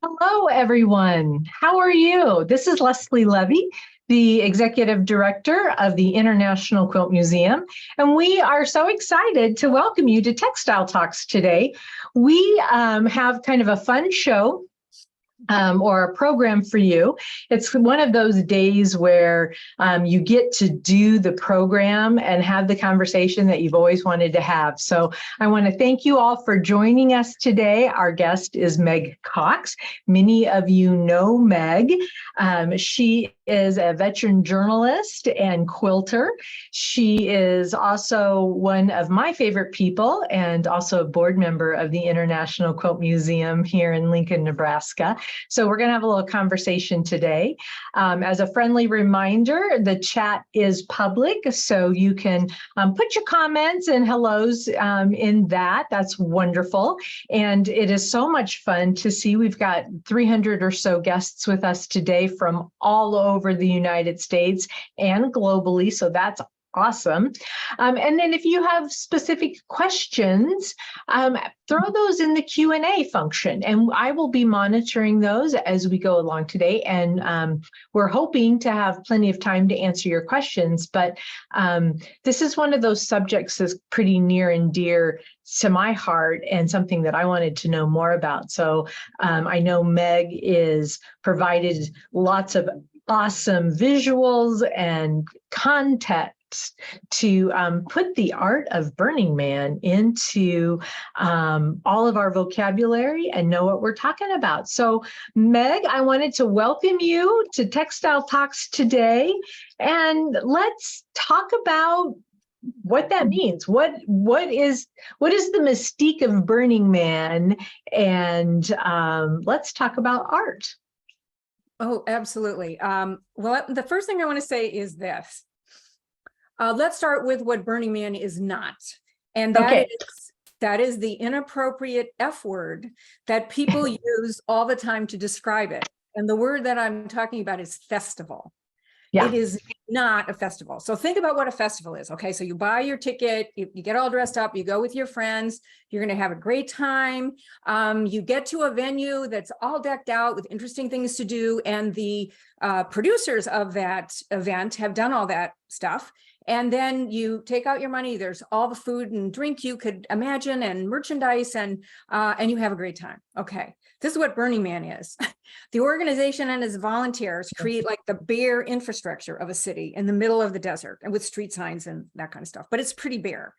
Hello, everyone. How are you? This is Leslie Levy, the Executive Director of the International Quilt Museum, and we are so excited to welcome you to Textile Talks today. We have kind of a fun show or a program for you. It's one of those days where you get to do the program and have the conversation that you've always wanted to have. So I want to thank you all for joining us today. Our guest is Meg Cox. Many of you know Meg. She is a veteran journalist and quilter. She is also one of my favorite people and also a board member of the International Quilt Museum here in Lincoln, Nebraska. So we're going to have a little conversation today. As a friendly reminder, the chat is public, so you can put your comments and hellos in that. That's wonderful. And it is so much fun to see. We've got 300 or so guests with us today from all over the United States and globally. So that's awesome. And then if you have specific questions, throw those in the Q&A function, and I will be monitoring those as we go along today. And we're hoping to have plenty of time to answer your questions, but this is one of those subjects that's pretty near and dear to my heart and something that I wanted to know more about. So I know Meg is provided lots of awesome visuals and context to put the art of Burning Man into all of our vocabulary and know what we're talking about. So Meg, I wanted to welcome you to Textile Talks today, and let's talk about what that means. What is the mystique of Burning Man? And let's talk about art. Oh, absolutely. Well, the first thing I want to say is this. Let's start with what Burning Man is not. And that is the inappropriate F word that people use all the time to describe it. And the word that I'm talking about is festival. Yeah. It is not a festival. So think about what a festival is. Okay, so you buy your ticket, you get all dressed up, you go with your friends, you're going to have a great time. You get to a venue that's all decked out with interesting things to do. And the producers of that event have done all that stuff. And then you take out your money. There's all the food and drink you could imagine and merchandise, and you have a great time. Okay. This is what Burning Man is. The organization and its volunteers create like the bare infrastructure of a city in the middle of the desert, and with street signs and that kind of stuff, but it's pretty bare.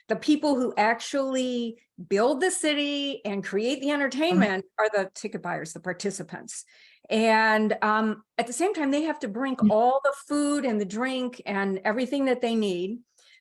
The people who actually build the city and create the entertainment are the ticket buyers, the participants. And at the same time, they have to bring all the food and the drink and everything that they need.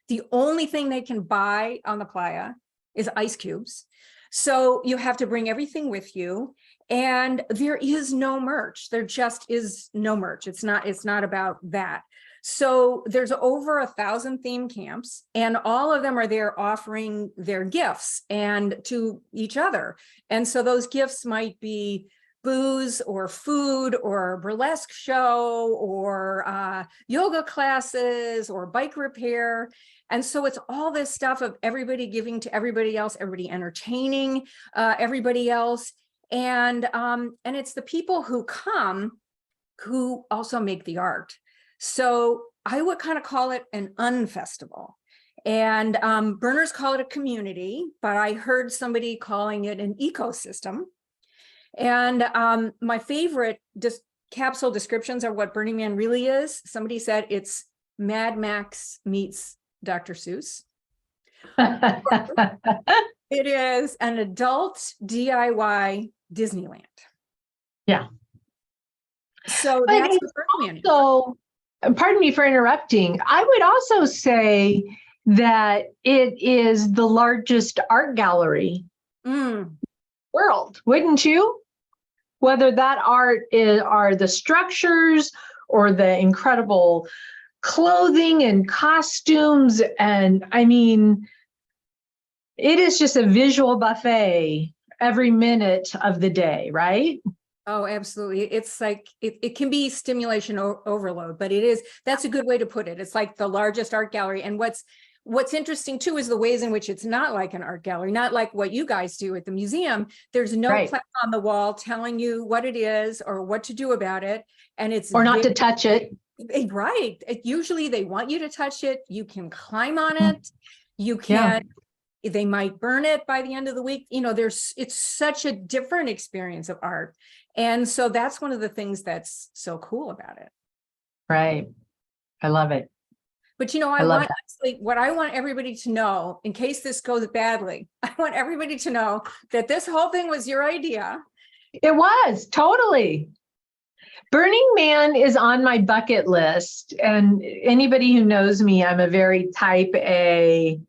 The only thing they can buy on the playa is ice cubes. So you have to bring everything with you, and there is no merch. There just is no merch. It's not about that. So there's over 1,000 theme camps, and all of them are there offering their gifts and to each other. And so those gifts might be booze or food or a burlesque show or yoga classes or bike repair. And so it's all this stuff of everybody giving to everybody else, everybody entertaining everybody else. And it's the people who come who also make the art. So I would kind of call it an unfestival. And burners call it a community, but I heard somebody calling it an ecosystem. And my favorite capsule descriptions are what Burning Man really is. Somebody said it's Mad Max meets Dr. Seuss. It is an adult DIY Disneyland. Yeah. So that's what Burning Man is. So, pardon me for interrupting. I would also say that it is the largest art gallery world, wouldn't you? Whether that art are the structures or the incredible clothing and costumes, and I mean, it is just a visual buffet every minute of the day, right? Oh, absolutely. It's like, it can be stimulation overload, but that's a good way to put it. It's like the largest art gallery. And what's what's interesting too is the ways in which it's not like an art gallery, not like what you guys do at the museum. There's no Right. plaque on the wall telling you what it is or what to do about it. And it's Or not to touch it. right. Usually they want you to touch it. You can climb on it. You Yeah. can, they might burn it by the end of the week. You know, it's such a different experience of art. And so that's one of the things that's so cool about it. Right. I love it. But, you know, honestly, what I want everybody to know, in case this goes badly, I want everybody to know that this whole thing was your idea. It was totally. Burning Man is on my bucket list. And anybody who knows me, I'm a very type A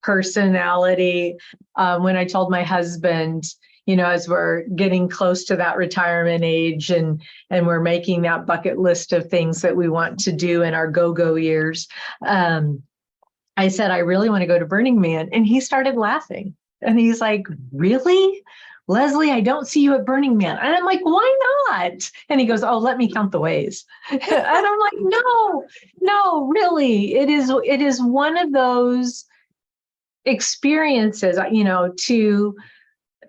personality. When I told my husband, you know, as we're getting close to that retirement age and we're making that bucket list of things that we want to do in our go-go years, I said, I really want to go to Burning Man. And he started laughing. And he's like, really? Leslie, I don't see you at Burning Man. And I'm like, why not? And he goes, oh, let me count the ways. And I'm like, no, really. It is one of those experiences, you know,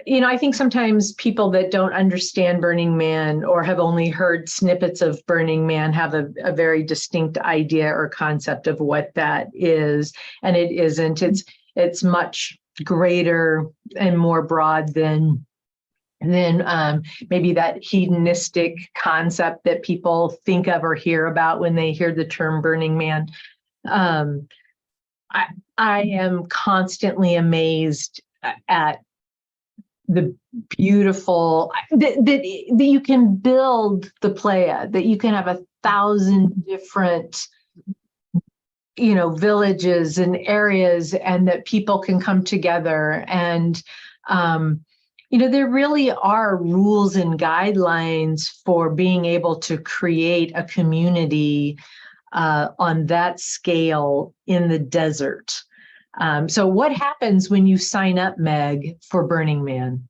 I think sometimes people that don't understand Burning Man or have only heard snippets of Burning Man have a very distinct idea or concept of what that is. And it isn't. It's much greater and more broad than maybe that hedonistic concept that people think of or hear about when they hear the term Burning Man. I am constantly amazed at the beautiful that you can build the playa, that you can have 1,000 different, you know, villages and areas, and that people can come together. And, you know, there really are rules and guidelines for being able to create a community on that scale in the desert. So what happens when you sign up, Meg, for Burning Man?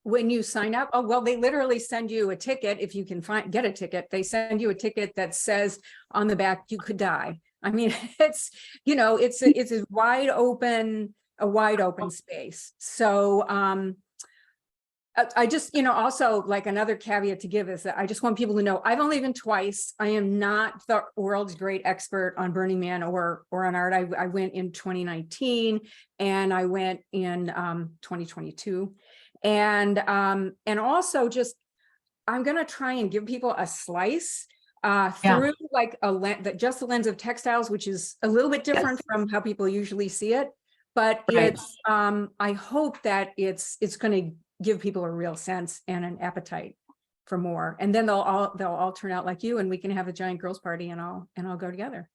When you sign up, oh, well, they literally send you a ticket. If you can get a ticket, they send you a ticket that says on the back, you could die. I mean, it's, you know, it's a wide open space. So, I just, you know, also like another caveat to give is that I just want people to know I've only been twice. I am not the world's great expert on Burning Man or on art. I went in 2019 and I went in 2022. And also just, I'm going to try and give people a slice through like just the lens of textiles, which is a little bit different from how people usually see it. But it's, I hope that it's going to give people a real sense and an appetite for more. And then they'll all turn out like you, and we can have a giant girls' party and I'll go together.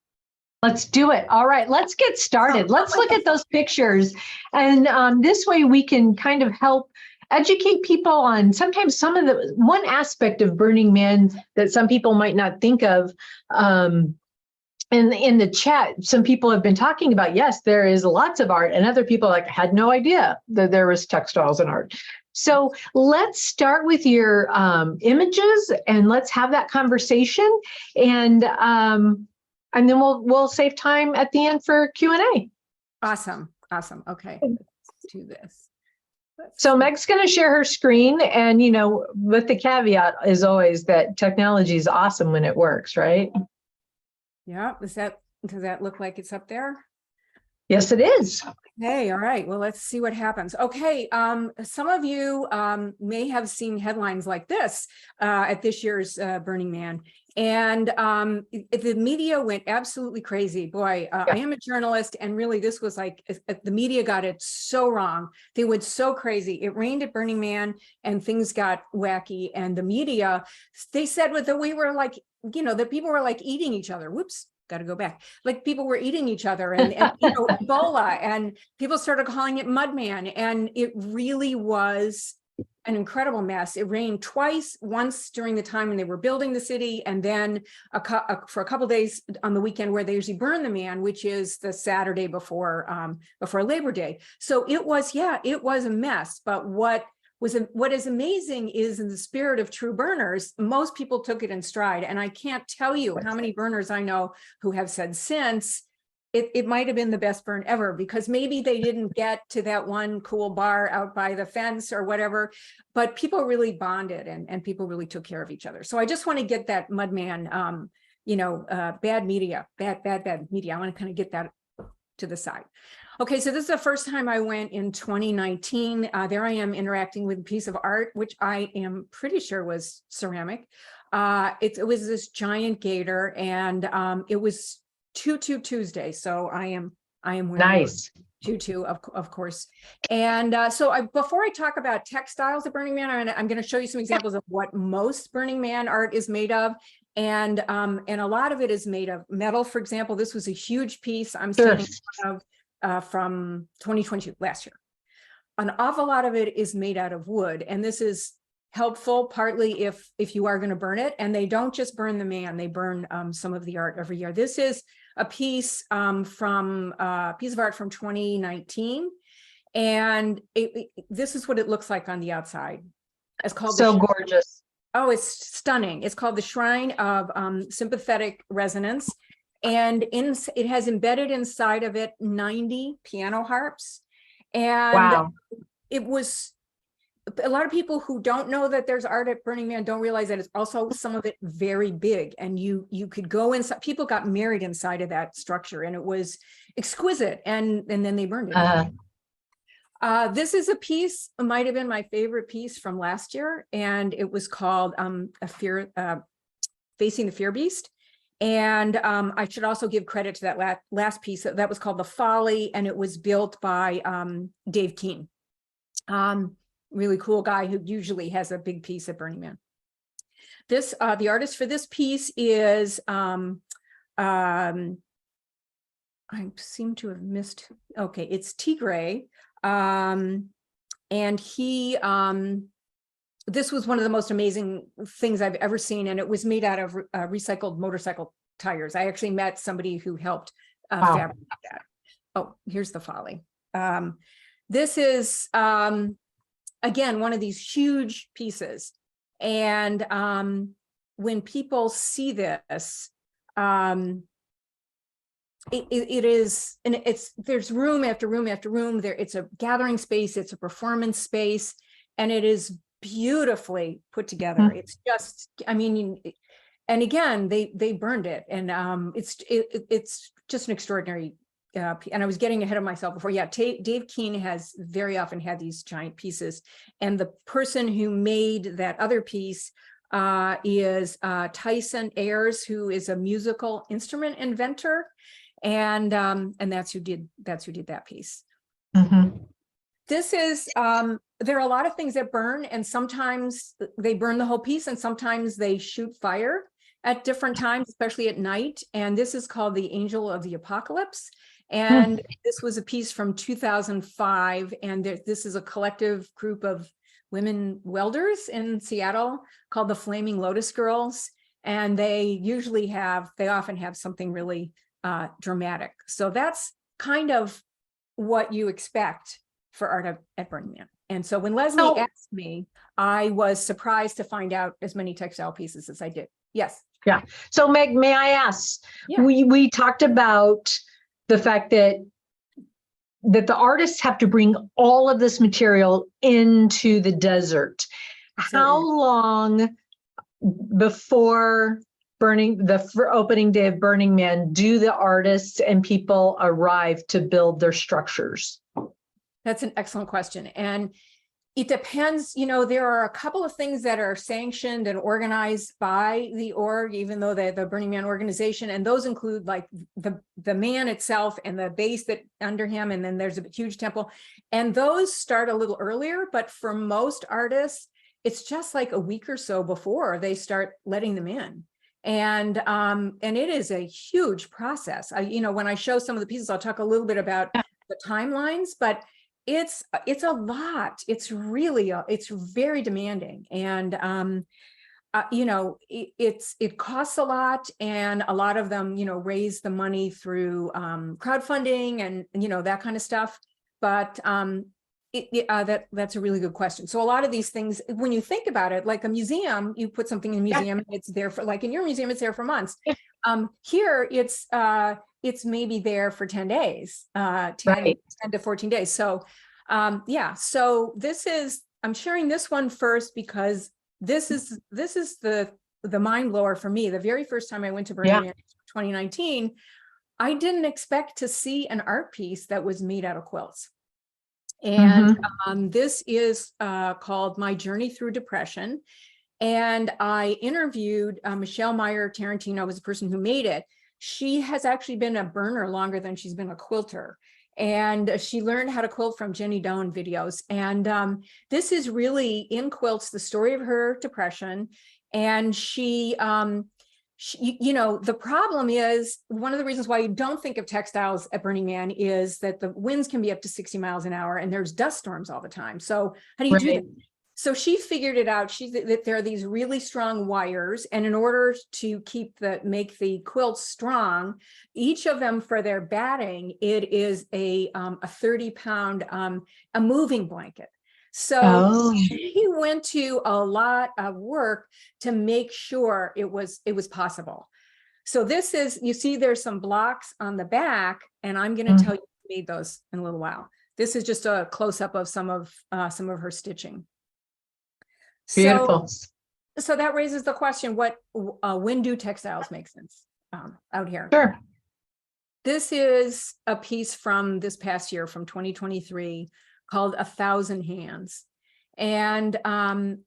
Let's do it. All right, let's get started. Let's look at those pictures. And this way we can kind of help educate people on sometimes one aspect of Burning Man that some people might not think of. In the chat, some people have been talking about, yes, there is lots of art, and other people like had no idea that there was textiles and art. So let's start with your images and let's have that conversation, and then we'll save time at the end for Q&A. Awesome. Okay, let's do this. So Meg's going to share her screen, and you know, with the caveat is always that technology is awesome when it works, right? Yeah. Does that look like it's up there? Yes, it is. Hey, all right. Well, let's see what happens. Okay. Some of you may have seen headlines like this at this year's Burning Man. And the media went absolutely crazy. Boy, I am a journalist, and really this was like, the media got it so wrong. They went so crazy. It rained at Burning Man and things got wacky. And the media, they said that we were like, you know, that people were like eating each other. Whoops. Got to go back. Like people were eating each other, and you know, Ebola, and people started calling it Mudman, and it really was an incredible mess. It rained twice, once during the time when they were building the city, and then for a couple of days on the weekend where they usually burn the man, which is the Saturday before Labor Day. So it was a mess. But what is amazing is, in the spirit of true burners, most people took it in stride. And I can't tell you how many burners I know who have said since, it might have been the best burn ever, because maybe they didn't get to that one cool bar out by the fence or whatever, but people really bonded, and people really took care of each other. So I just want to get that Mudman, bad media. I want to kind of get that to the side. Okay, so this is the first time I went in 2019. There I am interacting with a piece of art, which I am pretty sure was ceramic. It was this giant gator, and it was Tutu Tuesday. So I am wearing Nice. tutu, of course. And before I talk about textiles at Burning Man, I'm going to show you some examples of what most Burning Man art is made of. And a lot of it is made of metal. For example, this was a huge piece I'm standing of from 2022, last year. An awful lot of it is made out of wood, and this is helpful partly if you are going to burn it. And they don't just burn the man, they burn some of the art every year. This is a piece from a piece of art from 2019, and this is what it looks like on the outside. It's called so gorgeous. Oh, it's stunning. It's called the Shrine of Sympathetic Resonance. And it has embedded inside of it 90 piano harps. And wow. It was a lot of people who don't know that there's art at Burning Man don't realize that it's also some of it very big. And you could go inside, people got married inside of that structure, and it was exquisite. And then they burned it. This is a piece, it might have been my favorite piece from last year, and it was called Facing the Fear Beast. And I should also give credit to that last piece that was called The Folly, and it was built by Dave Keane. Really cool guy who usually has a big piece at Burning Man. This, the artist for this piece is, I seem to have missed, okay, it's Tigray. And he, this was one of the most amazing things I've ever seen, and it was made out of recycled motorcycle tires. I actually met somebody who helped fabricate that. Oh, here's The Folly. This is, again, one of these huge pieces. And when people see this, it is, and there's room after room after room there. It's a gathering space, it's a performance space, and it is beautifully put together. It's just, I mean, and again, they burned it, and it's just an extraordinary. And I was getting ahead of myself before. Yeah, Dave Keane has very often had these giant pieces, and the person who made that other piece is Tyson Ayers, who is a musical instrument inventor. And that's who did that piece. This is, there are a lot of things that burn, and sometimes they burn the whole piece, and sometimes they shoot fire at different times, especially at night. And this is called The Angel of the Apocalypse. And this was a piece from 2005. And this is a collective group of women welders in Seattle called the Flaming Lotus Girls. And they often have something really dramatic. So that's kind of what you expect for art at Burning Man. And so when Leslie asked me, I was surprised to find out as many textile pieces as I did. Yes. Yeah. So Meg, may I ask, we talked about the fact that the artists have to bring all of this material into the desert. How long before the opening day of Burning Man do the artists and people arrive to build their structures? That's an excellent question. And it depends, there are a couple of things that are sanctioned and organized by the org, even though the Burning Man organization, and those include like the man itself and the base that under him, and then there's a huge temple, and those start a little earlier. But for most artists, it's just like a week or so before they start letting them in. And it is a huge process. When I show some of the pieces, I'll talk a little bit about the timelines, but it's a lot. It's really, it's very demanding. And, it costs a lot, and a lot of them, raise the money through crowdfunding and, that kind of stuff. But That's a really good question. So a lot of these things, when you think about it, like a museum, you put something in a museum, it's there for, like in your museum, it's there for months. Here it's maybe there for 10 days, 10 to 14 days. So yeah, so I'm sharing this one first because this is the mind blower for me. The very first time I went to Burning Man in 2019, I didn't expect to see an art piece that was made out of quilts. And this is called My Journey Through Depression. And I interviewed Michelle Meyer Tarantino, was the person who made it. She has actually been a burner longer than she's been a quilter. And she learned how to quilt from Jenny Doan videos. And this is really, in quilts, the story of her depression. And she, you know, the problem is, one of the reasons why you don't think of textiles at Burning Man is that the winds can be up to 60 miles an hour and there's dust storms all the time. So how do you do that? So she figured it out. That there are these really strong wires, and in order to make the quilts strong, each of them for their batting, it is a 30-pound a moving blanket. So he went to a lot of work to make sure it was possible. So this is, you see there's some blocks on the back, and I'm going to tell you who made those in a little while. This is just a close-up of some of her stitching. Beautiful. So that raises the question, when do textiles make sense out here? Sure. This is a piece from this past year, from 2023, called 1,000 Hands. And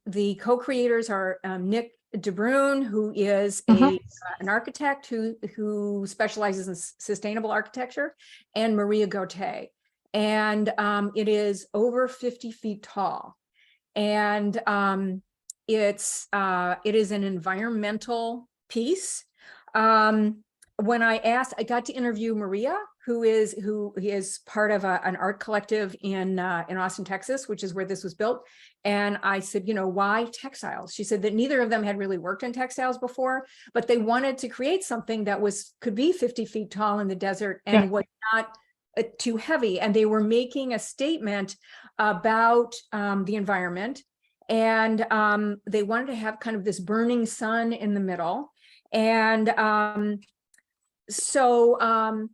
the co-creators are Nick DeBruyne, who is an architect who specializes in sustainable architecture, and Maria Gauthier. And it is over 50 feet tall. And it is an environmental piece. When I got to interview Maria, who is part of an art collective in Austin, Texas, which is where this was built. And I said, you know, why textiles? She said that neither of them had really worked in textiles before, but they wanted to create something that could be 50 feet tall in the desert and was not too heavy. And they were making a statement about the environment. And they wanted to have kind of this burning sun in the middle. And so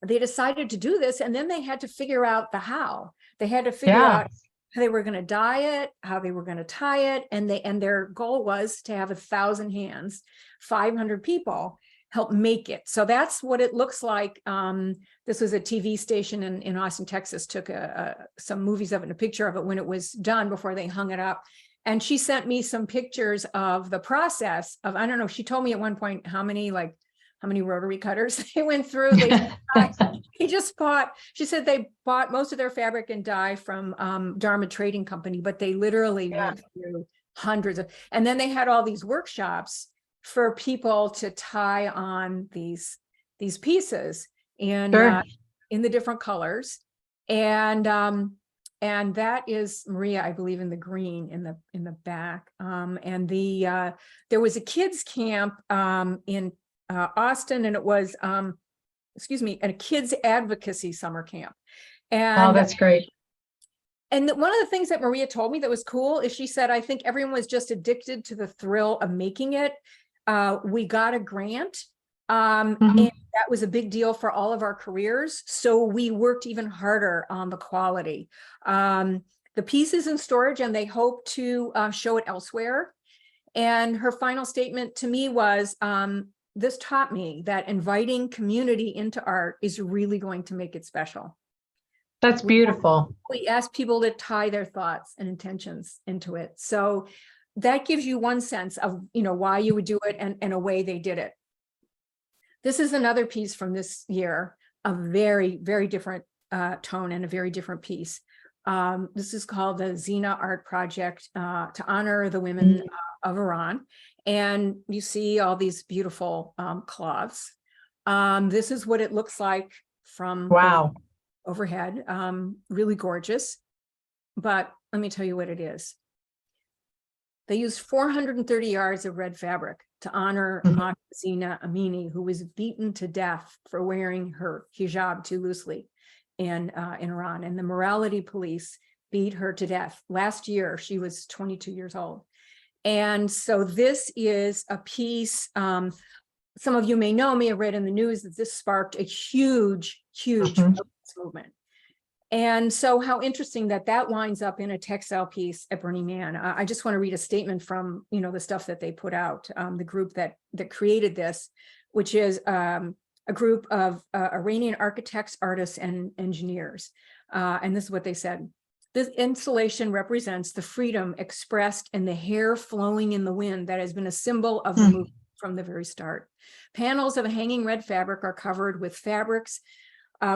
they decided to do this, and then they had to figure out the how. They had to figure out how they were going to dye it, how they were going to tie it, and their goal was to have 1,000 hands, 500 people help make it. So that's what it looks like. This was a TV station in Austin, Texas, took some movies of it and a picture of it when it was done before they hung it up. And she sent me some pictures of the process of, I don't know, she told me at one point how many rotary cutters they went through. She said they bought most of their fabric and dye from Dharma Trading Company, but they literally went through hundreds of, and then they had all these workshops for people to tie on these pieces in the different colors. And that is Maria, I believe, in the green in the back. And there was a kids camp in Austin, and it was a kids advocacy summer camp. And that's great. And one of the things that Maria told me that was cool is she said, I think everyone was just addicted to the thrill of making it. We got a grant, and that was a big deal for all of our careers. So we worked even harder on the quality. The piece is in storage, and they hope to show it elsewhere. And her final statement to me was, this taught me that inviting community into art is really going to make it special. That's beautiful. We asked people to tie their thoughts and intentions into it. So that gives you one sense of, why you would do it and a way they did it. This is another piece from this year, a very, very different tone and a very different piece. This is called the Zina Art Project to honor the women of Iran. And you see all these beautiful cloths. This is what it looks like from overhead. Really gorgeous. But let me tell you what it is. They used 430 yards of red fabric to honor Zina Amini, who was beaten to death for wearing her hijab too loosely. in Iran, and the morality police beat her to death. Last year, she was 22 years old. And so this is a piece, some of you may know me, I read in the news that this sparked a huge movement. And so how interesting that that winds up in a textile piece at Burning Man. I just want to read a statement from, the stuff that they put out, the group that created this, which is a group of Iranian architects, artists, and engineers. And this is what they said. This installation represents the freedom expressed in the hair flowing in the wind that has been a symbol of the movement from the very start. Panels of hanging red fabric are covered with fabrics,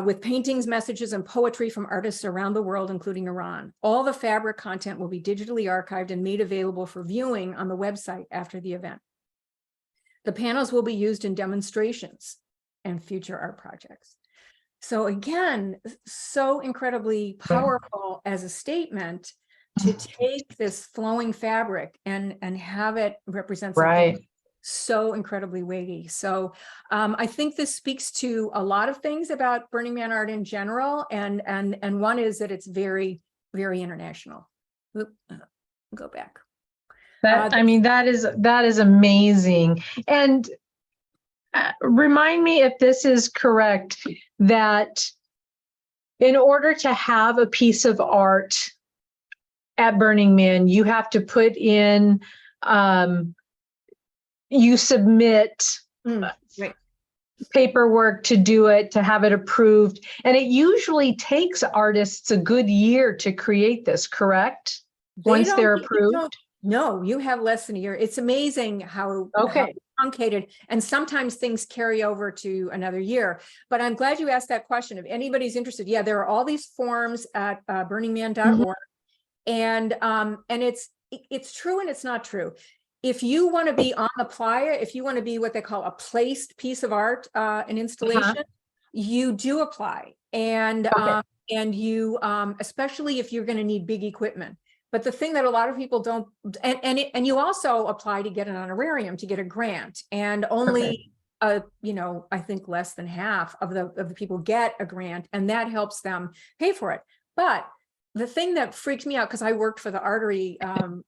with paintings, messages, and poetry from artists around the world, including Iran. All the fabric content will be digitally archived and made available for viewing on the website after the event. The panels will be used in demonstrations and future art projects. So again, so incredibly powerful as a statement to take this flowing fabric and have it represent something so incredibly weighty. So I think this speaks to a lot of things about Burning Man art in general, and one is that it's very, very international. Go back. That is amazing. And remind me if this is correct, that in order to have a piece of art at Burning Man, you have to put in, you submit paperwork to do it, to have it approved. And it usually takes artists a good year to create this, correct? Once they're approved? No, you have less than a year. It's amazing how truncated, and sometimes things carry over to another year. But I'm glad you asked that question. If anybody's interested, yeah, there are all these forms at burningman.org, and it's true and it's not true. If you want to be on the playa, if you want to be what they call a placed piece of art, an installation, you do apply, and you especially if you're going to need big equipment. But the thing that a lot of people don't, and you also apply to get an honorarium, to get a grant, and only I think less than half of the people get a grant, and that helps them pay for it. But the thing that freaked me out, because I worked for the Artery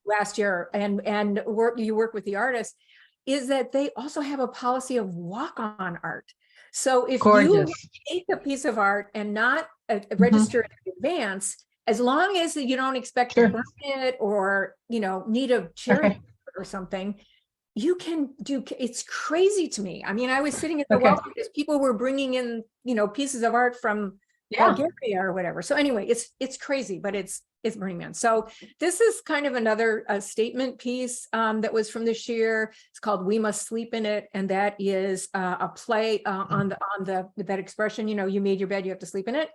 last year, and you work with the artists, is that they also have a policy of walk-on art. So if you take a piece of art and not register it in advance, as long as you don't expect to burn it or need a charity or something, you can do. It's crazy to me. I mean, I was sitting at the welcome because people were bringing in pieces of art from Bulgaria or whatever. So anyway, it's crazy, but it's Burning Man. So this is kind of another statement piece that was from this year. It's called "We Must Sleep in It," and that is a play on that expression. You made your bed, you have to sleep in it,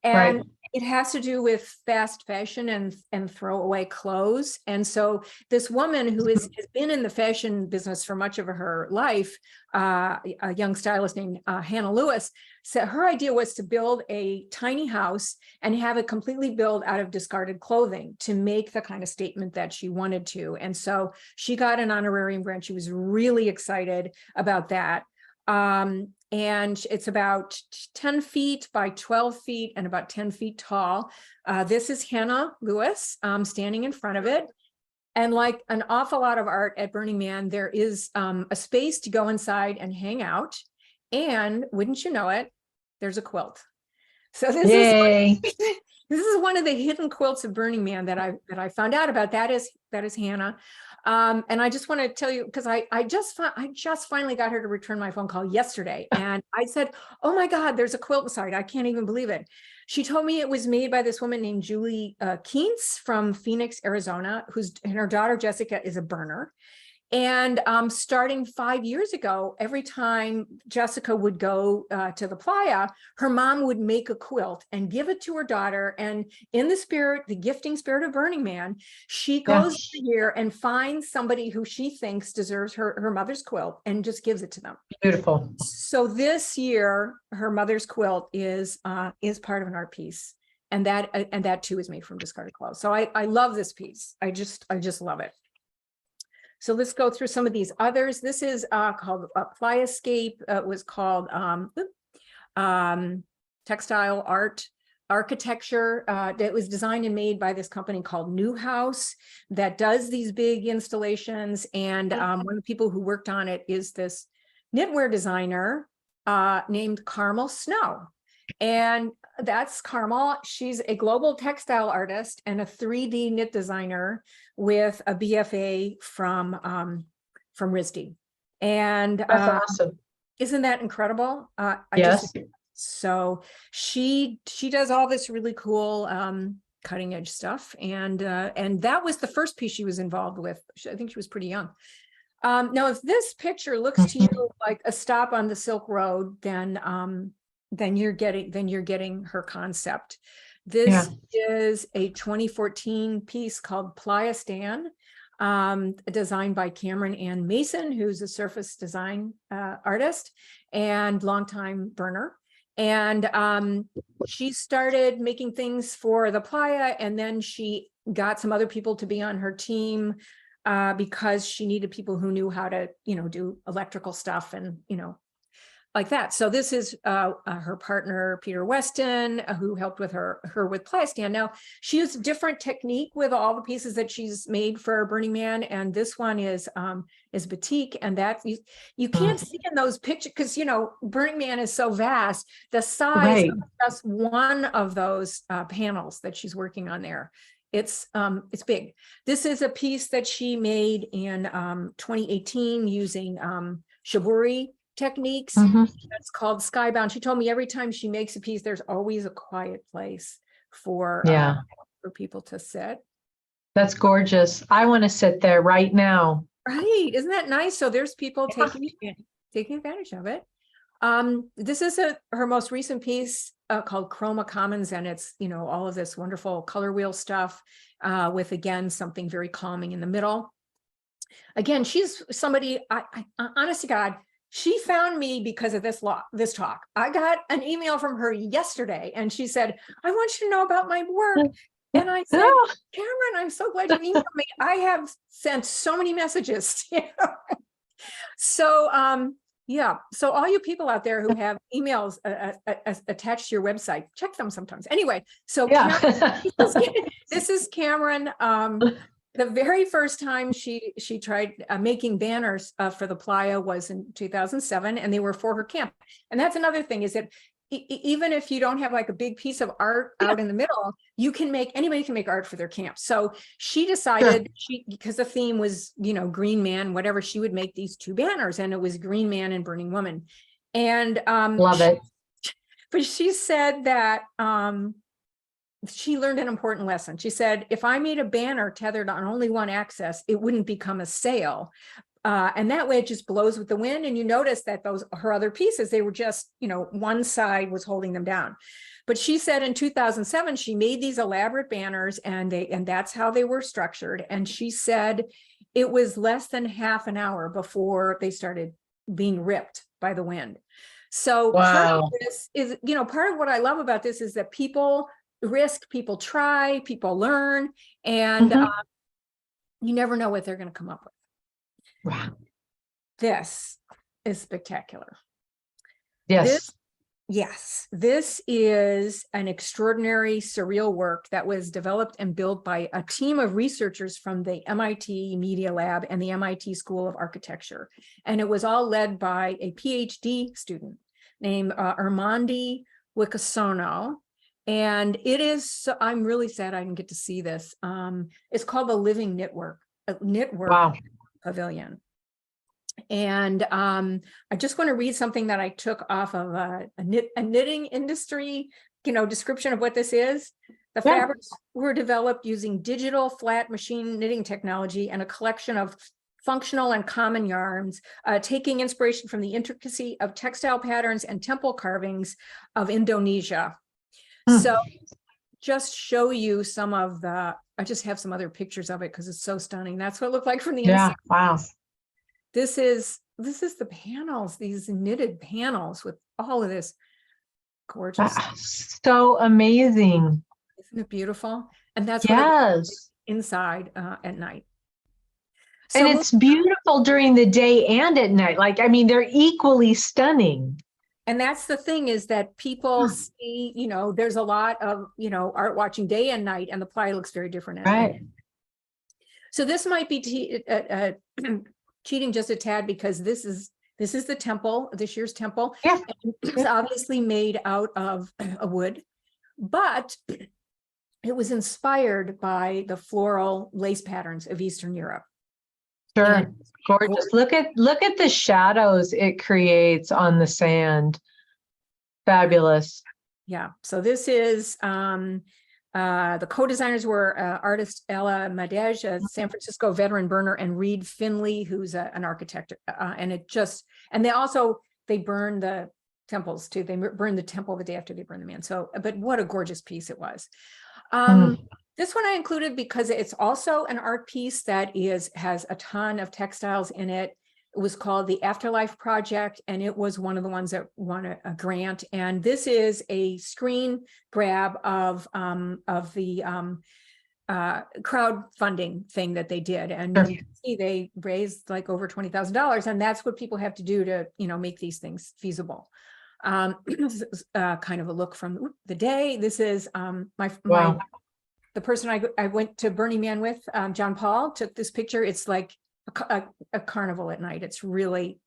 and it has to do with fast fashion and throwaway clothes. And so this woman who has been in the fashion business for much of her life, a young stylist named Hannah Lewis, said her idea was to build a tiny house and have it completely built out of discarded clothing to make the kind of statement that she wanted to. And so she got an honorarium grant. She was really excited about that. And it's about 10 feet by 12 feet and about 10 feet tall. This is Hannah Lewis standing in front of it. And like an awful lot of art at Burning Man, there is a space to go inside and hang out. And wouldn't you know it, there's a quilt. So this is one of the hidden quilts of Burning Man that I found out about. That is Hannah. And I just want to tell you, because I just finally got her to return my phone call yesterday, and I said, "Oh my God, there's a quilt inside. I can't even believe it." She told me it was made by this woman named Julie Keentz from Phoenix, Arizona, and her daughter Jessica is a burner. And starting 5 years ago, every time Jessica would go to the playa, her mom would make a quilt and give it to her daughter. And in the gifting spirit of Burning Man, she goes here and finds somebody who she thinks deserves her mother's quilt and just gives it to them. Beautiful. So this year, her mother's quilt is part of an art piece. And that too is made from discarded clothes. So I love this piece. I just love it. So let's go through some of these others. This is called Plyascape. It was called textile architecture that was designed and made by this company called New House that does these big installations. And one of the people who worked on it is this knitwear designer named Carmel Snow. And that's Carmel. She's a global textile artist and a 3D knit designer with a BFA from RISD. And That's awesome. isn't that incredible? Yes. So she does all this really cool cutting edge stuff, and that was the first piece she was involved with. I think she was pretty young. Now, if this picture looks to you like a stop on the Silk Road, then you're getting her concept. This is a 2014 piece called Playa Stan, designed by Cameron Ann Mason, who's a surface design artist and longtime burner. And she started making things for the Playa, and then she got some other people to be on her team because she needed people who knew how to, do electrical stuff and, like that. So this is her partner, Peter Weston, who helped with her with Playa Stan. Now, she used a different technique with all the pieces that she's made for Burning Man. And this one is batik. And that you can't see in those pictures because, Burning Man is so vast. The size of just one of those panels that she's working on there, it's big. This is a piece that she made in 2018 using shibori techniques. That's called Skybound. She told me every time she makes a piece, there's always a quiet place for people to sit. That's gorgeous. I want to sit there right now. Right. Isn't that nice? So there's people taking advantage of it. This is her most recent piece called Chroma Commons, and it's, all of this wonderful color wheel stuff with, again, something very calming in the middle. Again, she's somebody, I honest to God, she found me because of this talk. I got an email from her yesterday, and she said, I want you to know about my work. And I said, Cameron, I'm so glad you emailed me. I have sent so many messages. So, so all you people out there who have emails attached to your website, check them sometimes. Anyway, so Cameron, this is Cameron. The very first time she tried making banners for the Playa was in 2007, and they were for her camp. And that's another thing, is that even if you don't have like a big piece of art out in the middle, anybody can make art for their camp. So she decided, because the theme was, Green Man, whatever, she would make these two banners, and it was Green Man and Burning Woman. And love it. But she said that she learned an important lesson. She said, if I made a banner tethered on only one axis, it wouldn't become a sail. And that way it just blows with the wind. And you notice that her other pieces, they were just, one side was holding them down. But she said in 2007, she made these elaborate banners, and that's how they were structured. And she said it was less than half an hour before they started being ripped by the wind. So part of this is, part of what I love about this is that people risk, people try, people learn, and you never know what they're going to come up with. Wow. This is spectacular. Yes. This is an extraordinary surreal work that was developed and built by a team of researchers from the MIT Media Lab and the MIT School of Architecture. And it was all led by a PhD student named Armandi Wicasono. And it is, I'm really sad I didn't get to see this. It's called the Living Knitwork Pavilion. And I just want to read something that I took off of a knitting industry, description of what this is. The fabrics were developed using digital flat machine knitting technology and a collection of functional and common yarns, taking inspiration from the intricacy of textile patterns and temple carvings of Indonesia. So just show you some of I just have some other pictures of it because it's so stunning. That's what it looked like from the inside. Wow. This is the panels, these knitted panels with all of this gorgeous. So amazing. Isn't it beautiful? And that's what it looks like inside at night. So, and it's beautiful during the day and at night. They're equally stunning. And that's the thing, is that people see, there's a lot of, art watching day and night, and the ply looks very different. Right. So this might be cheating just a tad, because this is the temple, this year's temple. Yeah. It's obviously made out of a wood, but it was inspired by the floral lace patterns of Eastern Europe. Sure. And Gorgeous. Look at the shadows it creates on the sand. Fabulous. Yeah. So this is the co-designers were artist Ella Madej, a San Francisco veteran burner, and Reed Finley, who's an architect. And they burn the temples too. They burn the temple the day after they burn the man. So, but what a gorgeous piece it was. This one I included because it's also an art piece that has a ton of textiles in it. It was called the Afterlife Project, and it was one of the ones that won a grant. And this is a screen grab of the crowdfunding thing that they did. And you can see they raised like over $20,000, and that's what people have to do to, make these things feasible. This is kind of a look from the day. This is the person I went to Burning Man with, John Paul, took this picture. It's like a carnival at night. It's really,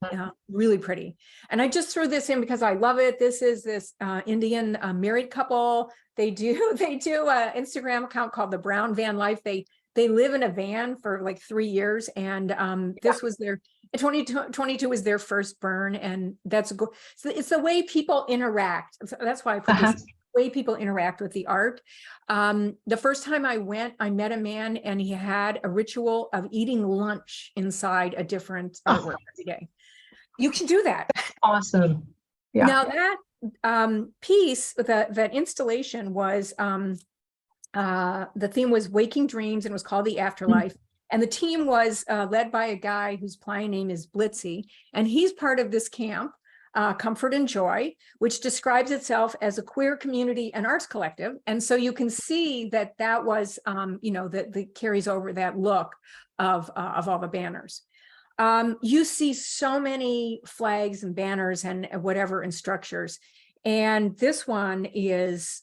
really pretty. And I just threw this in because I love it. This is this Indian married couple. They do an Instagram account called the Brown Van Life. They live in a van for like 3 years. And this was their 2022 was their first burn. And that's good. So it's the way people interact. So that's why I put this way people interact with the art. The first time I went, I met a man, and he had a ritual of eating lunch inside a different artwork every day. You can do that. Awesome. Yeah. Now that piece, that installation was, the theme was waking dreams, and was called the Afterlife. And the team was led by a guy whose ply name is Blitzy, and he's part of this camp, Comfort and Joy, which describes itself as a queer community and arts collective. And so you can see that was, that carries over that look of all the banners. You see so many flags and banners and whatever and structures. And this one is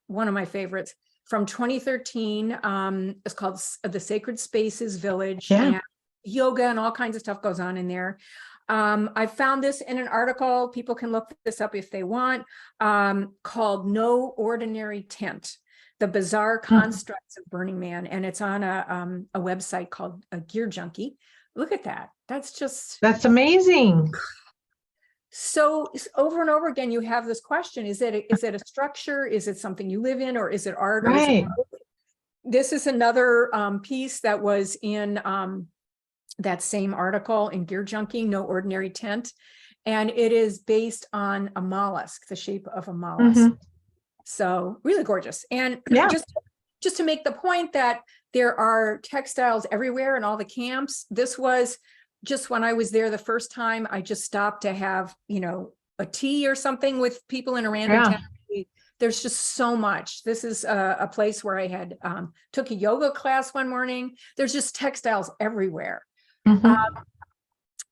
one of my favorites from 2013. It's called The Sacred Spaces Village. Yeah. And yoga and all kinds of stuff goes on in there. I found this in an article. People can look this up if they want, called No Ordinary Tent, the Bizarre Constructs of Burning Man. And it's on a website called Gear Junkie. Look at that. That's amazing. So over and over again, you have this question. Is it a structure? Is it something you live in, or is it art? Right. Or is it art? This is another piece that was in that same article in Gear Junkie, No Ordinary Tent. And it is based on a mollusk, the shape of a mollusk. So really gorgeous. And just to make the point that there are textiles everywhere in all the camps. This was just when I was there the first time, I just stopped to have, a tea or something with people in a random town. There's just so much. This is a place where I had took a yoga class one morning. There's just textiles everywhere.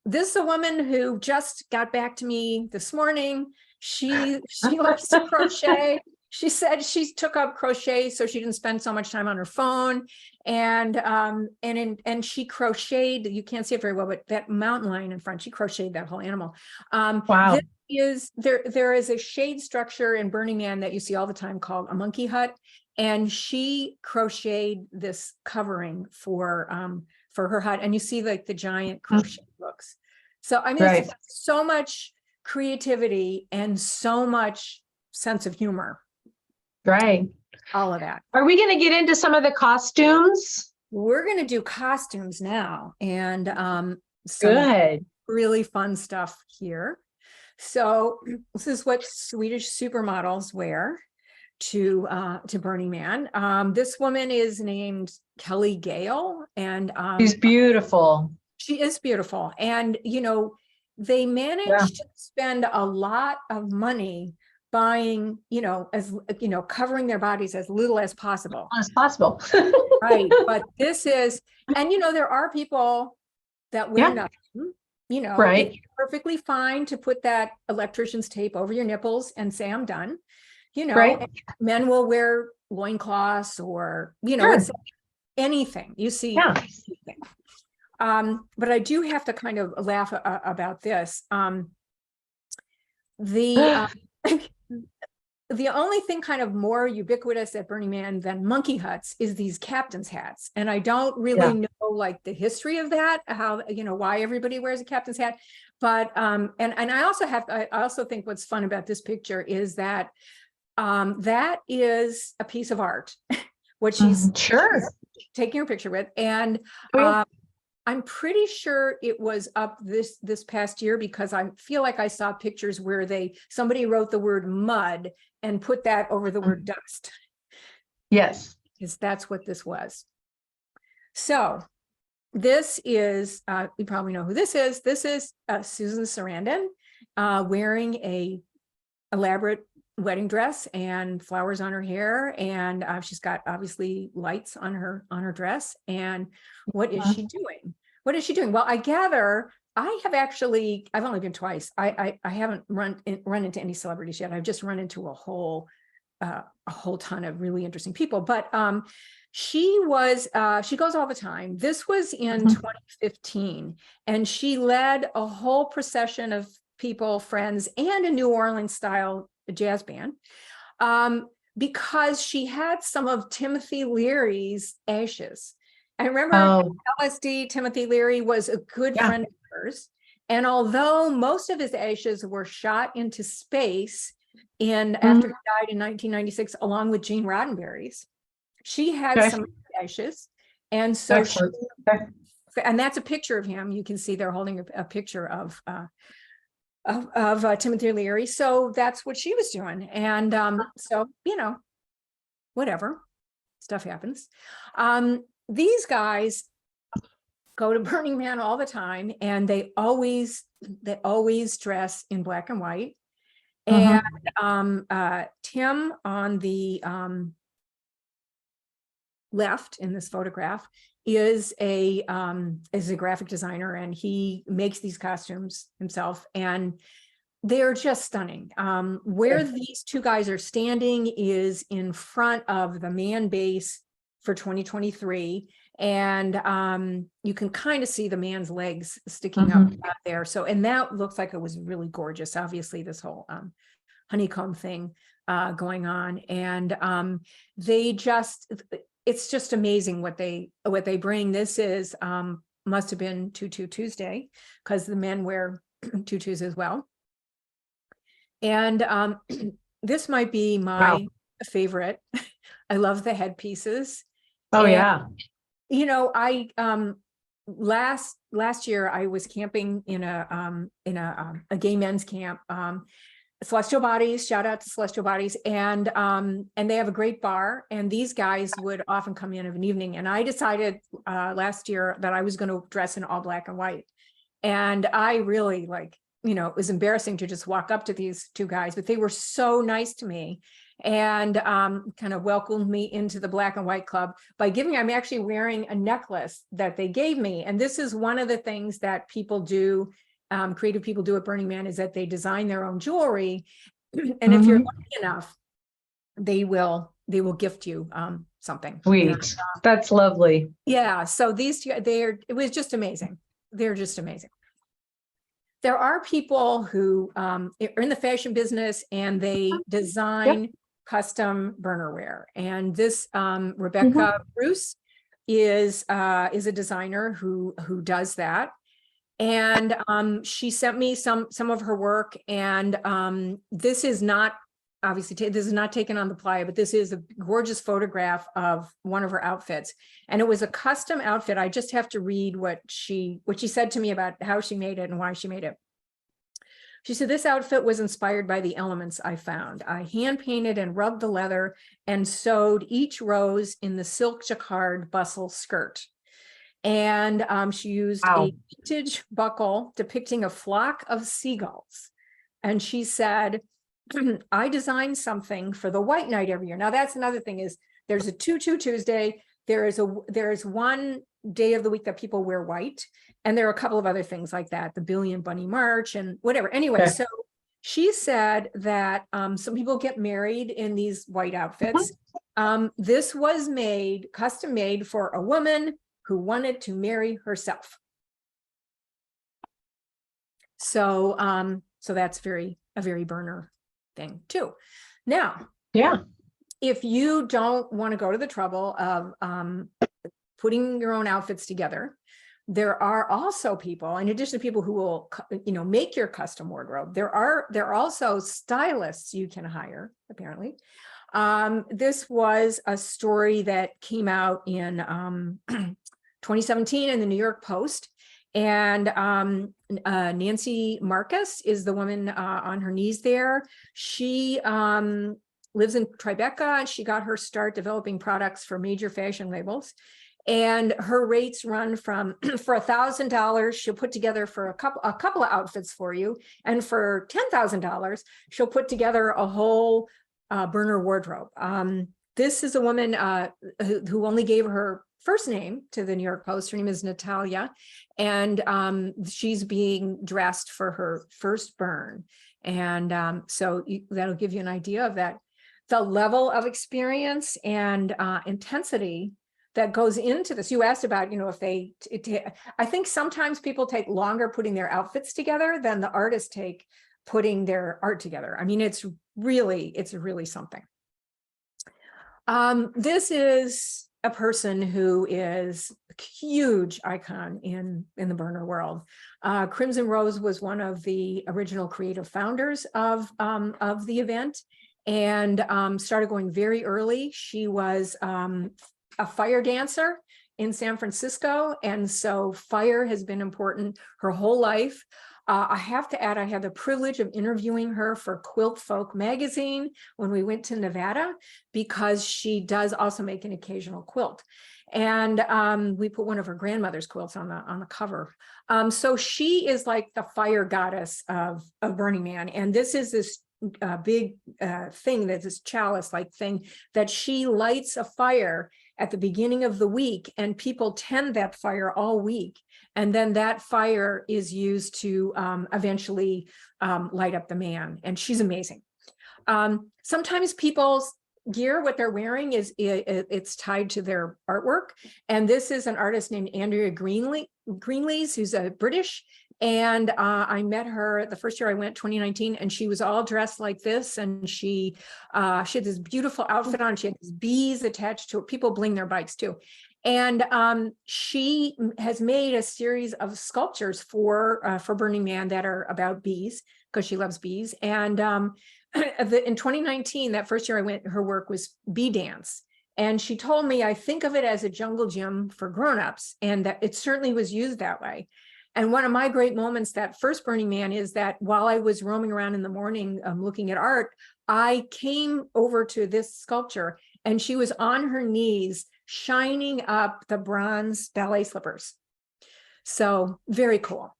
This is a woman who just got back to me this morning. She loves to crochet. She said she took up crochet so she didn't spend so much time on her phone. And she crocheted, you can't see it very well, but that mountain lion in front, she crocheted that whole animal. Wow. There is a shade structure in Burning Man that you see all the time called a monkey hut. And she crocheted this covering for her hut. And you see like the giant crochet hooks. So I mean, there's so much creativity and so much sense of humor. Right. All of that. Are we going to get into some of the costumes? We're going to do costumes now, and Good. Really fun stuff here. So this is what Swedish supermodels wear to Burning Man. This woman is named Kelly Gale, and she's beautiful. She is beautiful, and they managed to spend a lot of money buying, covering their bodies as little as possible. Right. But this is, and there are people that wear nothing. you know, Right. it's perfectly fine to put that electrician's tape over your nipples and say, I'm done. You know, Right. men will wear loincloths or, you know, Sure. it's anything you see. Yeah. But I do have to kind of laugh about this. The the only thing kind of more ubiquitous at Burning Man than monkey huts is these captain's hats. And I don't really know like the history of that, how, you know, why everybody wears a captain's hat. But and I also think what's fun about this picture is that that is a piece of art, what she's taking her picture with. And I'm pretty sure it was up this past year, because I feel like I saw pictures where somebody wrote the word mud and put that over the word dust. Yes. Because that's what this was. So this is, you probably know who this is. This is Susan Sarandon wearing a elaborate wedding dress and flowers on her hair. And she's got obviously lights on her dress. And what is she doing? What is she doing? Well, I gather I've only been twice. I haven't run into any celebrities yet. I've just run into a whole ton of really interesting people. But she goes all the time. This was in 2015, and she led a whole procession of people, friends, and a New Orleans style jazz band, because she had some of Timothy Leary's ashes. I remember LSD, Timothy Leary was a good friend of hers. And although most of his ashes were shot into space after he died in 1996, along with Gene Roddenberry's, she had some ashes. And so and that's a picture of him. You can see they're holding a picture of Timothy Leary. So that's what she was doing. And so, you know, whatever, stuff happens. These guys go to Burning Man all the time, and they always dress in black and white. And Tim on the left in this photograph is a graphic designer, and he makes these costumes himself, and they're just stunning. Where these two guys are standing is in front of the man base for 2023, and you can kind of see the man's legs sticking up there. So, and that looks like it was really gorgeous. Obviously, this whole honeycomb thing going on, and it's just amazing what they bring. This is must have been Tutu Tuesday, because the men wear tutus as well. And this might be my favorite. I love the headpieces. You know, I last year I was camping in a gay men's camp, Celestial Bodies, shout out to Celestial Bodies, and they have a great bar, and these guys would often come in of an evening, and I decided last year that I was going to dress in all black and white. And I really, like, you know, it was embarrassing to just walk up to these two guys, but they were so nice to me, and kind of welcomed me into the black and white club by I'm actually wearing a necklace that they gave me. And this is one of the things that people do, creative people do at Burning Man, is that they design their own jewelry. And if you're lucky enough, they will gift you something. Sweet. And, that's lovely. Yeah. So these two, it was just amazing. They're just amazing. There are people who are in the fashion business, and they design custom burnerware. And this Rebecca Bruce is a designer who does that. And she sent me some of her work, and this is not, obviously, this is not taken on the playa, but this is a gorgeous photograph of one of her outfits. And it was a custom outfit. I just have to read what she said to me about how she made it and why she made it. She said, "This outfit was inspired by the elements I found. I hand painted and rubbed the leather and sewed each rose in the silk jacquard bustle skirt." And she used a vintage buckle depicting a flock of seagulls. And she said, "I designed something for the white night every year." Now, that's another thing, is there's a Tutu Tuesday, there is one day of the week that people wear white, and there are a couple of other things like that, the Billion Bunny March and whatever. Anyway, Okay. so she said that some people get married in these white outfits. This was custom made for a woman who wanted to marry herself. So, so that's a very burner thing too. Now, Yeah. if you don't want to go to the trouble of putting your own outfits together, there are also people, in addition to people who will, make your custom wardrobe, there are also stylists you can hire, apparently. This was a story that came out in 2017 in the New York Post. And Nancy Marcus is the woman on her knees there. She lives in Tribeca. She got her start developing products for major fashion labels. And her rates run from for $1,000, she'll put together for a couple of outfits for you. And for $10,000, she'll put together a whole burner wardrobe. This is a woman who only gave her first name to the New York Post. Her name is Natalia, and she's being dressed for her first burn. And so that'll give you an idea of the level of experience and intensity that goes into this. You asked about, if I think sometimes people take longer putting their outfits together than the artists take putting their art together. I mean, it's really something. This is a person who is a huge icon in the burner world. Crimson Rose was one of the original creative founders of the event, and started going very early. She was a fire dancer in San Francisco, and so fire has been important her whole life. I have to add, I had the privilege of interviewing her for Quilt Folk magazine when we went to Nevada, because she does also make an occasional quilt. And we put one of her grandmother's quilts on the cover. So she is like the fire goddess of Burning Man. And this is this big thing, that's this chalice-like thing that she lights a fire at the beginning of the week, and people tend that fire all week. And then that fire is used to eventually light up the man. And she's amazing. Sometimes people's gear, what they're wearing, it's tied to their artwork. And this is an artist named Andrea Greenlees, who's a British. And I met her the first year I went, 2019, and she was all dressed like this. And she had this beautiful outfit on. She had these bees attached to it. People bling their bikes too. And she has made a series of sculptures for Burning Man that are about bees, because she loves bees. And in 2019, that first year I went, her work was bee dance. And she told me, I think of it as a jungle gym for grownups, and that it certainly was used that way. And one of my great moments that first Burning Man is that while I was roaming around in the morning looking at art, I came over to this sculpture, and she was on her knees shining up the bronze ballet slippers. So very cool.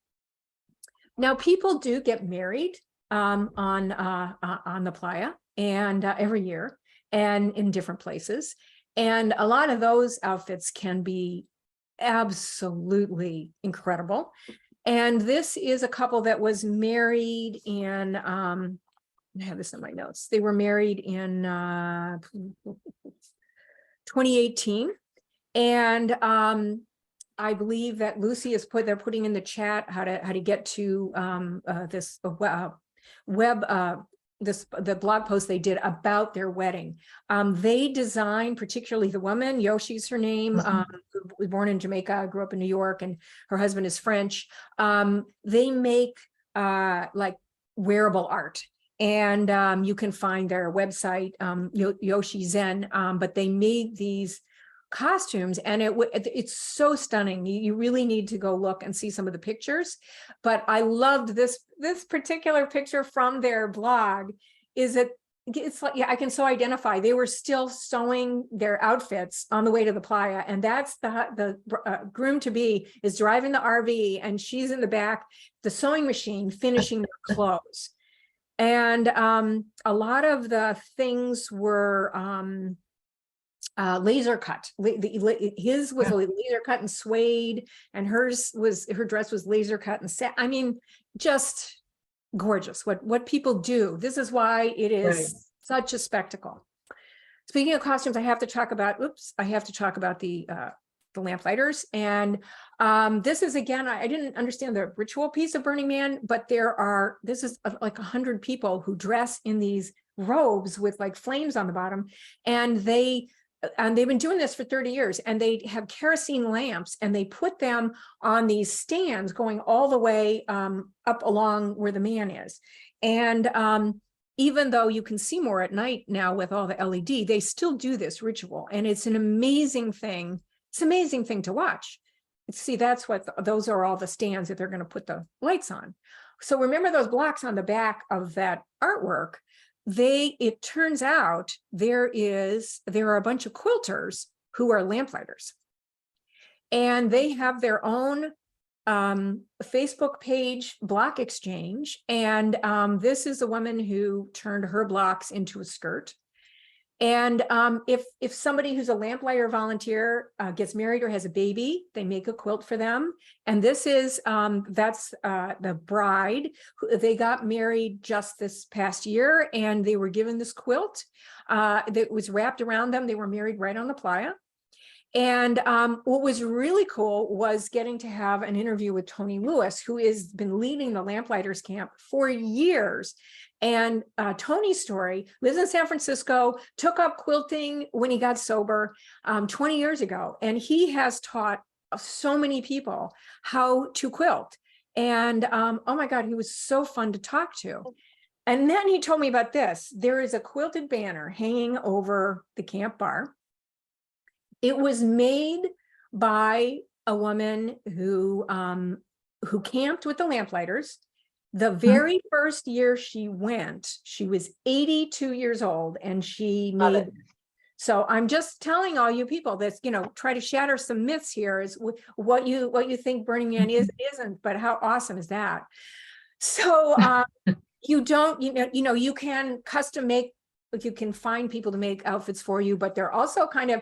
Now, people do get married on the playa, and every year, and in different places. And a lot of those outfits can be absolutely incredible. And this is a couple that was married in, I have this in my notes. They were married in 2018. And I believe that Lucy is they're putting in the chat how to get to this the blog post they did about their wedding. They designed, particularly the woman, Yoshi's her name, was born in Jamaica, grew up in New York, and her husband is French. They make like wearable art. And you can find their website, Yoshi Zen, but they made these costumes, and it's so stunning. You really need to go look and see some of the pictures. But I loved this particular picture from their blog. It's like, yeah, I can so identify. They were still sewing their outfits on the way to the playa, and that's the groom to be is driving the RV, and she's in the back, the sewing machine, finishing their clothes. And a lot of the things were laser cut. His was a laser cut and suede, and her dress was laser cut and I mean, just gorgeous. What people do. This is why it is such a spectacle. Speaking of costumes, I have to talk about the lamplighters. And this is, again, I didn't understand the ritual piece of Burning Man, but this is like 100 people who dress in these robes with like flames on the bottom. And they've been doing this for 30 years, and they have kerosene lamps, and they put them on these stands going all the way up along where the man is. And even though you can see more at night now with all the LED, they still do this ritual. And it's an amazing thing. It's an amazing thing to watch. See, those are all the stands that they're going to put the lights on. So remember those blocks on the back of that artwork. It turns out there are a bunch of quilters who are lamplighters, and they have their own Facebook page, block exchange. And this is a woman who turned her blocks into a skirt. And if somebody who's a lamplighter volunteer gets married or has a baby, they make a quilt for them. And this is, that's the bride. They got married just this past year, and they were given this quilt that was wrapped around them. They were married right on the playa. And what was really cool was getting to have an interview with Tony Lewis, who has been leading the Lamplighters camp for years. And Tony's story, lives in San Francisco, took up quilting when he got sober 20 years ago. And he has taught so many people how to quilt. And oh my God, he was so fun to talk to. And then he told me about this. There is a quilted banner hanging over the camp bar. It was made by a woman who camped with the Lamplighters. The very first year she went, she was 82 years old, and she made. So I'm just telling all you people that, try to shatter some myths here, is what you think Burning Man is, isn't, but how awesome is that? So you can custom make, you can find people to make outfits for you, but they're also kind of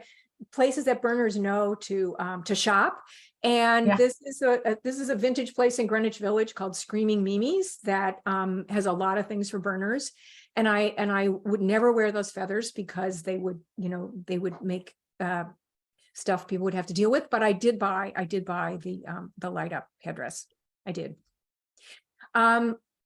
places that burners know to shop. And this is a vintage place in Greenwich Village called Screaming Mimi's that has a lot of things for burners. And I would never wear those feathers because they would make stuff people would have to deal with. But I did buy the light up headdress. I did.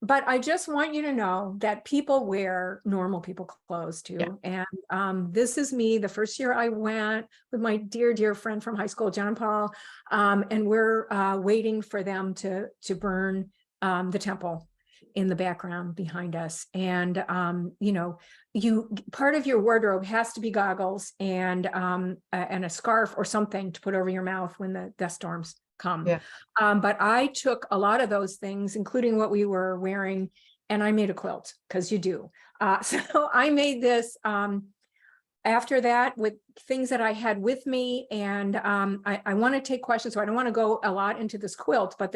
But I just want you to know that people wear normal people clothes too. Yeah. And this is me. The first year I went with my dear, dear friend from high school, John Paul, and we're waiting for them to burn the temple in the background behind us. And, part of your wardrobe has to be goggles and a scarf or something to put over your mouth when the dust storms come. Yeah. But I took a lot of those things, including what we were wearing, and I made a quilt, because you do. So I made this after that with things that I had with me. And I want to take questions, so I don't want to go a lot into this quilt, but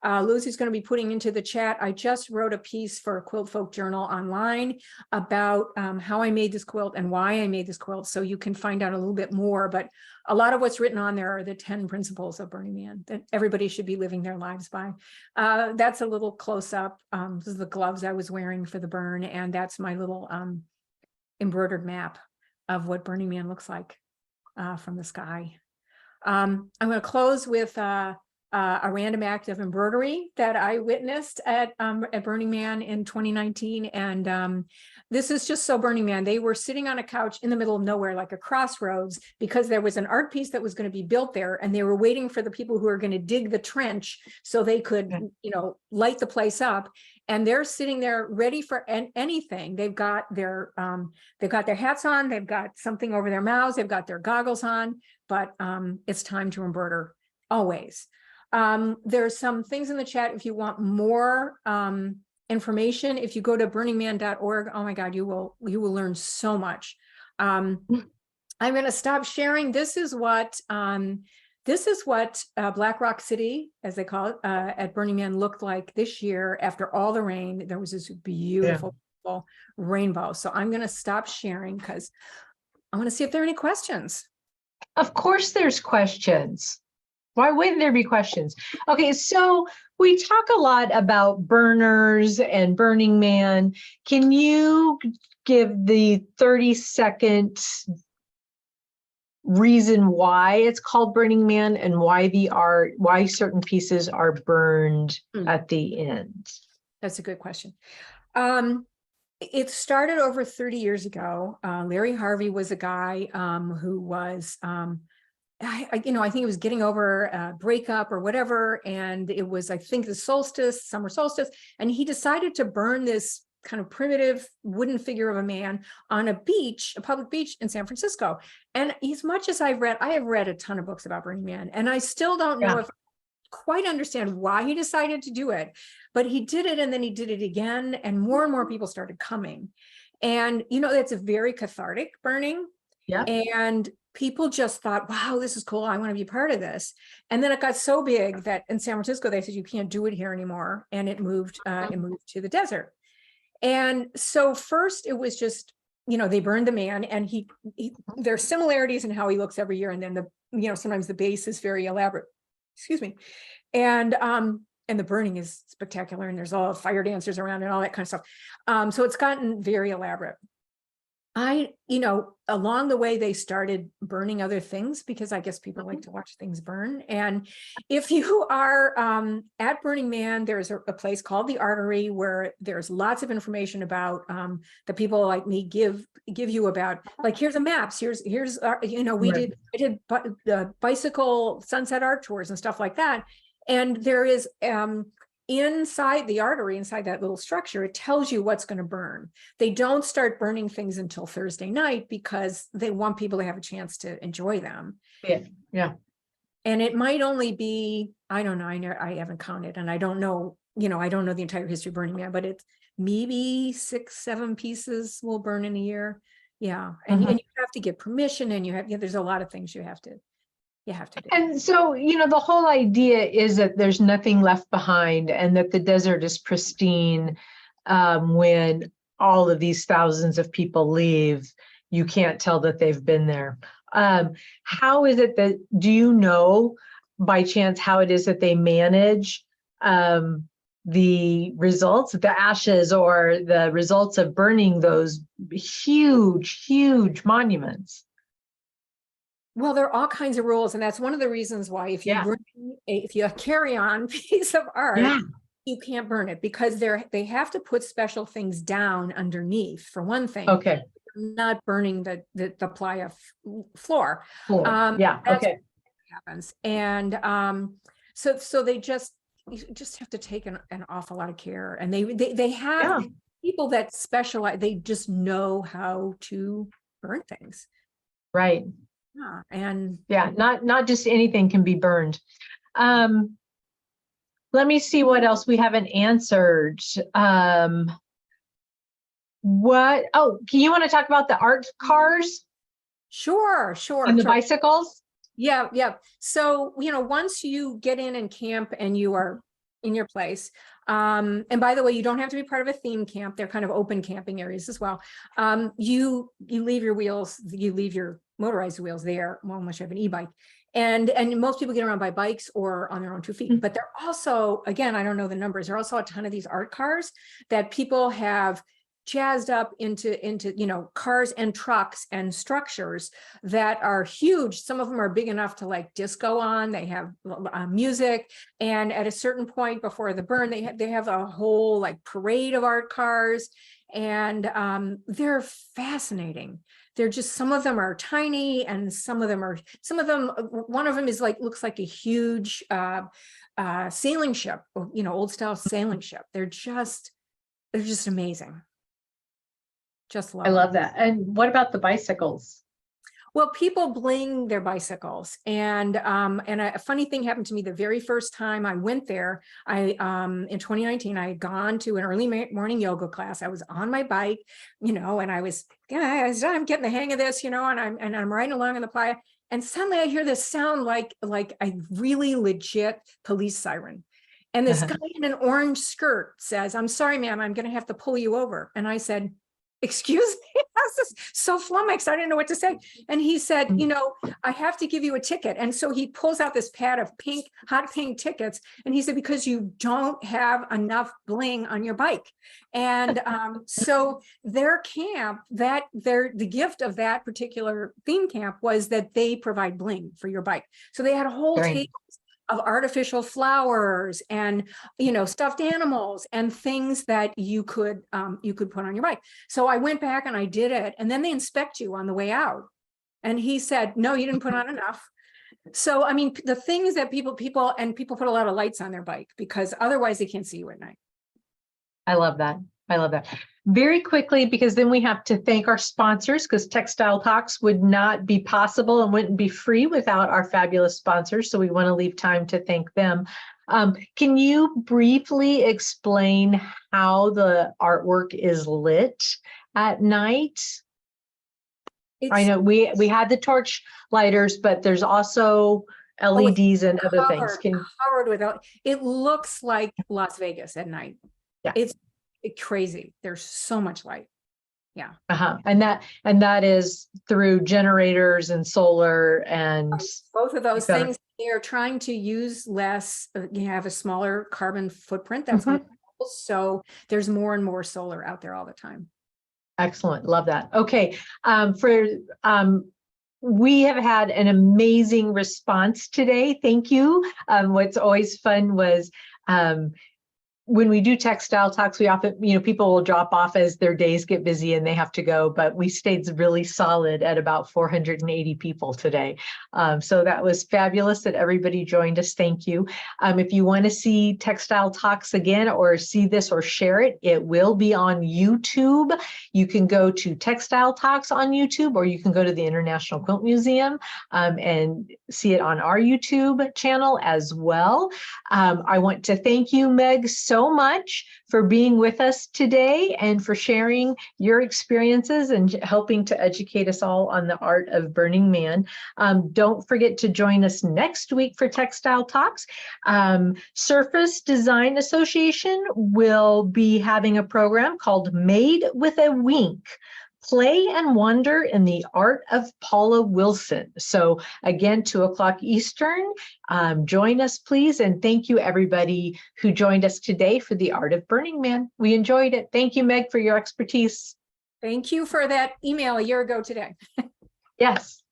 Lucy's going to be putting into the chat. I just wrote a piece for Quilt Folk Journal online about how I made this quilt and why I made this quilt, so you can find out a little bit more. But a lot of what's written on there are the 10 principles of Burning Man that everybody should be living their lives by. That's a little close up. This is the gloves I was wearing for the burn, and that's my little embroidered map of what Burning Man looks like from the sky. I'm going to close with a random act of embroidery that I witnessed at Burning Man in 2019. And this is just so Burning Man. They were sitting on a couch in the middle of nowhere, like a crossroads, because there was an art piece that was going to be built there. And they were waiting for the people who are going to dig the trench so they could, light the place up. And they're sitting there ready for anything. They've got their hats on, they've got something over their mouths, they've got their goggles on, but it's time to embroider always. There's some things in the chat if you want more information. If you go to burningman.org, oh my God, you will learn so much. I'm going to stop sharing. This is what Black Rock City, as they call it, at Burning Man looked like this year after all the rain. There was this beautiful rainbow. So I'm going to stop sharing because I want to see if there are any questions. Of course there's questions. Why wouldn't there be questions? Okay, so we talk a lot about burners and Burning Man. Can you give the 30-second reason why it's called Burning Man and why certain pieces are burned at the end? That's a good question. It started over 30 years ago. Larry Harvey was a guy who was, I think he was getting over a breakup or whatever. And it was, I think, the solstice, summer solstice. And he decided to burn this kind of primitive wooden figure of a man on a beach, a public beach in San Francisco. And as much as I have read a ton of books about Burning Man, and I still don't know if I quite understand why he decided to do it, but he did it, and then he did it again, and more people started coming. And it's a very cathartic burning. Yeah. And people just thought, wow, this is cool, I want to be part of this. And then it got so big that in San Francisco they said, you can't do it here anymore, and it moved to the desert. And so first it was just, they burned the man, and he there's similarities in how he looks every year, and then sometimes the base is very elaborate, excuse me, and the burning is spectacular, and there's all fire dancers around and all that kind of stuff. So it's gotten very elaborate. Along the way, they started burning other things because I guess people like to watch things burn. And if you are at Burning Man, there's a place called the Artery where there's lots of information about the people like me give you about, like, here's a maps, here's I did bicycle sunset art tours and stuff like that. And there is inside the Artery, inside that little structure, it tells you what's going to burn. They don't start burning things until Thursday night because they want people to have a chance to enjoy them. Yeah. And it might only be, I don't know, I haven't counted, and I don't know, I don't know the entire history of Burning Man, but it's maybe 6-7 pieces will burn in a year. Yeah. And you have to get permission, and there's a lot of things you have to do. And so, the whole idea is that there's nothing left behind, and that the desert is pristine. When all of these thousands of people leave, you can't tell that they've been there. How is it that, do you know by chance how it is that they manage the results, the ashes, or the results of burning those huge monuments? Well, there are all kinds of rules, and that's one of the reasons why if you carry on piece of art, you can't burn it, because they have to put special things down underneath, for one thing. Okay. Not burning the playa floor. That's what happens. And so you just have to take an awful lot of care, and they have people that specialize, they just know how to burn things. Right. Yeah, and not just anything can be burned. Let me see what else we haven't answered. Can you want to talk about the art cars? Sure. And the bicycles? Yeah. So, once you get in and camp and you are in your place, and by the way, you don't have to be part of a theme camp. They're kind of open camping areas as well. You leave your wheels, you leave your motorized wheels there, unless you have an e-bike. And most people get around by bikes or on their own 2 feet. But there are also, again, I don't know the numbers, there are also a ton of these art cars that people have jazzed up into cars and trucks and structures that are huge. Some of them are big enough to like disco on. They have music, and at a certain point before the burn, they have a whole like parade of art cars, and they're fascinating. They're just, some of them are tiny, and one of them is like, looks like a huge sailing ship, old style sailing ship. They're just amazing. Just love. I love that. And what about the bicycles? Well, people bling their bicycles, and a funny thing happened to me the very first time I went there. In 2019, I had gone to an early morning yoga class. I was on my bike, and I'm getting the hang of this, and I'm riding along in the playa, and suddenly I hear this sound like a really legit police siren. And this guy in an orange skirt says, "I'm sorry, ma'am, I'm going to have to pull you over." And I said, excuse me, I was just so flummoxed. I didn't know what to say. And he said, you know, I have to give you a ticket. And so he pulls out this pad of pink, hot pink tickets. And he said, because you don't have enough bling on your bike. And so their camp, the gift of that particular theme camp was that they provide bling for your bike. So they had a whole table of artificial flowers and, you know, stuffed animals and things that you could put on your bike. So I went back and I did it, and then they inspect you on the way out. And he said, no, you didn't put on enough. So, I mean, the thing is that people put a lot of lights on their bike because otherwise they can't see you at night. I love that. I love that. Very quickly, because then we have to thank our sponsors, because Textile Talks would not be possible and wouldn't be free without our fabulous sponsors. So we want to leave time to thank them. Can you briefly explain how the artwork is lit at night? I know we had the torch lighters, but there's also LEDs and other things. Covered with it looks like Las Vegas at night. Yeah. It's crazy. There's so much light. Yeah. And that is through generators and solar and both of those things. They are trying to use less, you have a smaller carbon footprint. That's one of the goals. So there's more and more solar out there all the time. Excellent. Love that. Okay. We have had an amazing response today. Thank you. What's always fun was when we do textile talks, we often, people will drop off as their days get busy and they have to go, but we stayed really solid at about 480 people today. So that was fabulous that everybody joined us. Thank you. If you want to see Textile Talks again or see this or share it, it will be on YouTube. You can go to Textile Talks on YouTube, or you can go to the International Quilt Museum and see it on our YouTube channel as well. I want to thank you, Meg, so much for being with us today and for sharing your experiences and helping to educate us all on the art of Burning Man. Don't forget to join us next week for Textile Talks. Surface Design Association will be having a program called Made with a Wink. Play and Wonder in the Art of Paula Wilson. So again, 2:00 Eastern, join us please. And thank you everybody who joined us today for the Art of Burning Man. We enjoyed it. Thank you, Meg, for your expertise. Thank you for that email a year ago today. Yes.